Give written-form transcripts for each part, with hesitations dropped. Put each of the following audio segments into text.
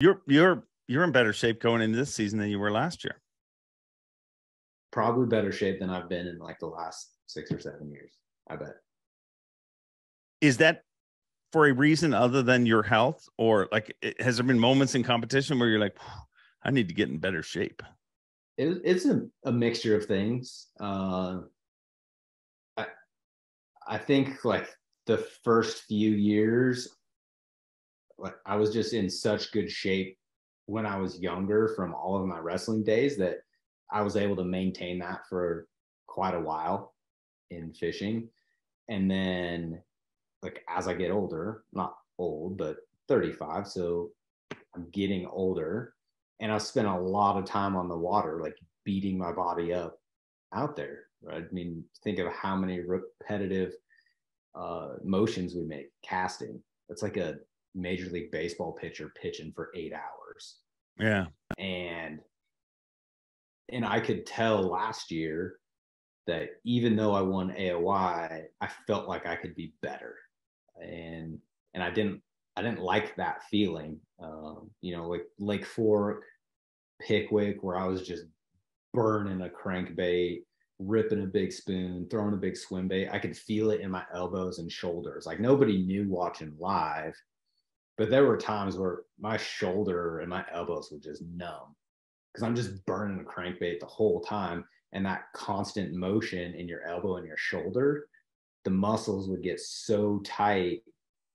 You're in better shape going into this season than you were last year. Probably better shape than I've been in like the last 6 or 7 years, I bet. Is that for a reason other than your health, or like has there been moments in competition where you're like, I need to get in better shape? It's a mixture of things. I think like the first few years, like I was just in such good shape when I was younger from all of my wrestling days that I was able to maintain that for quite a while in fishing. And then like as I get older, not old, but 35, so I'm getting older, and I've spent a lot of time on the water, like beating my body up out there. Right? I mean, think of how many repetitive motions we make casting. That's like a Major League Baseball pitcher pitching for 8 hours. Yeah. And I could tell last year that even though I won AOY, I felt like I could be better. And I didn't like that feeling. Like Lake Fork, Pickwick, where I was just burning a crankbait, ripping a big spoon, throwing a big swim bait. I could feel it in my elbows and shoulders. Like nobody knew watching live, but there were times where my shoulder and my elbows were just numb because I'm just burning a crankbait the whole time. And that constant motion in your elbow and your shoulder, the muscles would get so tight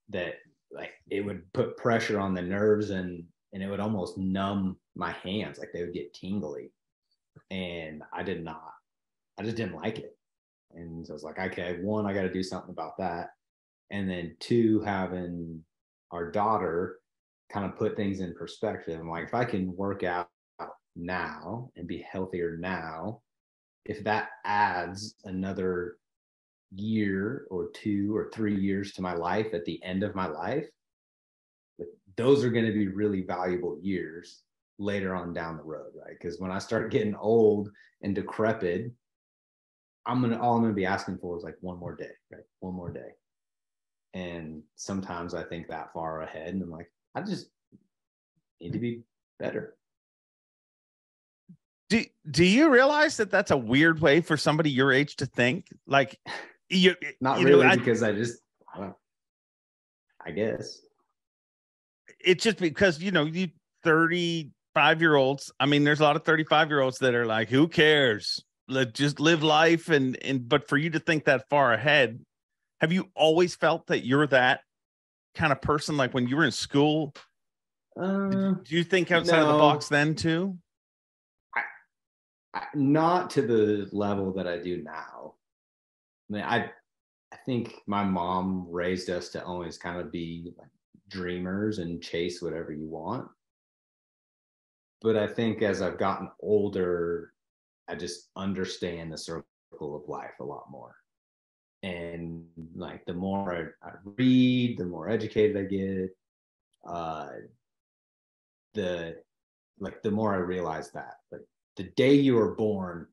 that like it would put pressure on the nerves, and it would almost numb my hands. Like they would get tingly. And I just didn't like it. And so I was like, okay, one, I got to do something about that. And then two, having our daughter kind of put things in perspective. I'm like, if I can work out now and be healthier now, if that adds another year or 2 or 3 years to my life at the end of my life, those are going to be really valuable years later on down the road, right? Because when I start getting old and decrepit, all I'm going to be asking for is like one more day, right? One more day. And sometimes I think that far ahead, and I'm like, I just need to be better. Do you realize that that's a weird way for somebody your age to think? Like, not really, because I guess it's just because you 35-year-olds. I mean, there's a lot of 35-year-olds that are like, who cares? Let's just live life. But for you to think that far ahead, have you always felt that you're that kind of person? Like when you were in school, do you think outside of the box then too? Not to the level that I do now. I mean, I think my mom raised us to always kind of be like dreamers and chase whatever you want. But I think as I've gotten older, I just understand the circle of life a lot more. And like the more I read, the more educated I get, the more I realize that like the day you were born,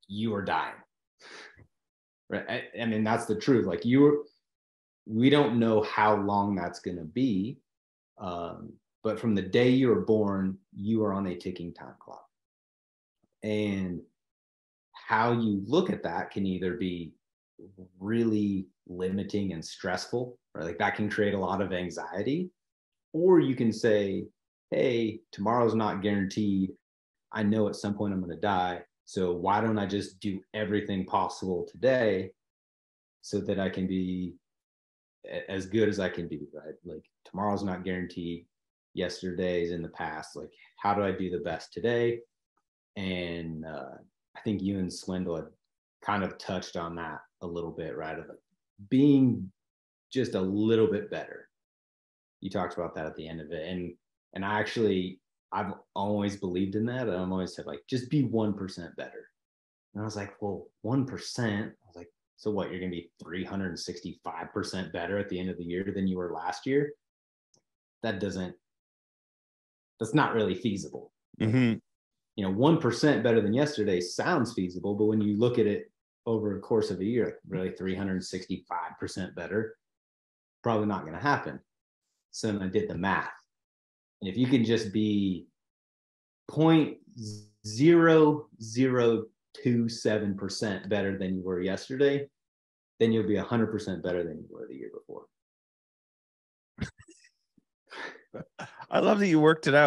you are dying. Right? I mean, that's the truth. Like we don't know how long that's going to be. But from the day you were born, you are on a ticking time clock. And how you look at that can either be really limiting and stressful, right? Like that can create a lot of anxiety. Or you can say, hey, tomorrow's not guaranteed. I know at some point I'm going to die. So why don't I just do everything possible today so that I can be as good as I can be, right? Like tomorrow's not guaranteed. Yesterday's in the past. Like, how do I do the best today? And I think you and Swindle had kind of touched on that a little bit, right? Of like being just a little bit better. You talked about that at the end of it. And I've always believed in that. And I've always said, like, just be 1% better. And I was like, well, 1%. I was like, so what? You're going to be 365% better at the end of the year than you were last year? That's not really feasible. Mm-hmm. 1% better than yesterday sounds feasible, but when you look at it over the course of a year, really 365% better, probably not going to happen. So then I did the math. And if you can just be 0.0027% better than you were yesterday, then you'll be 100% better than you were the year before. I love that you worked it out.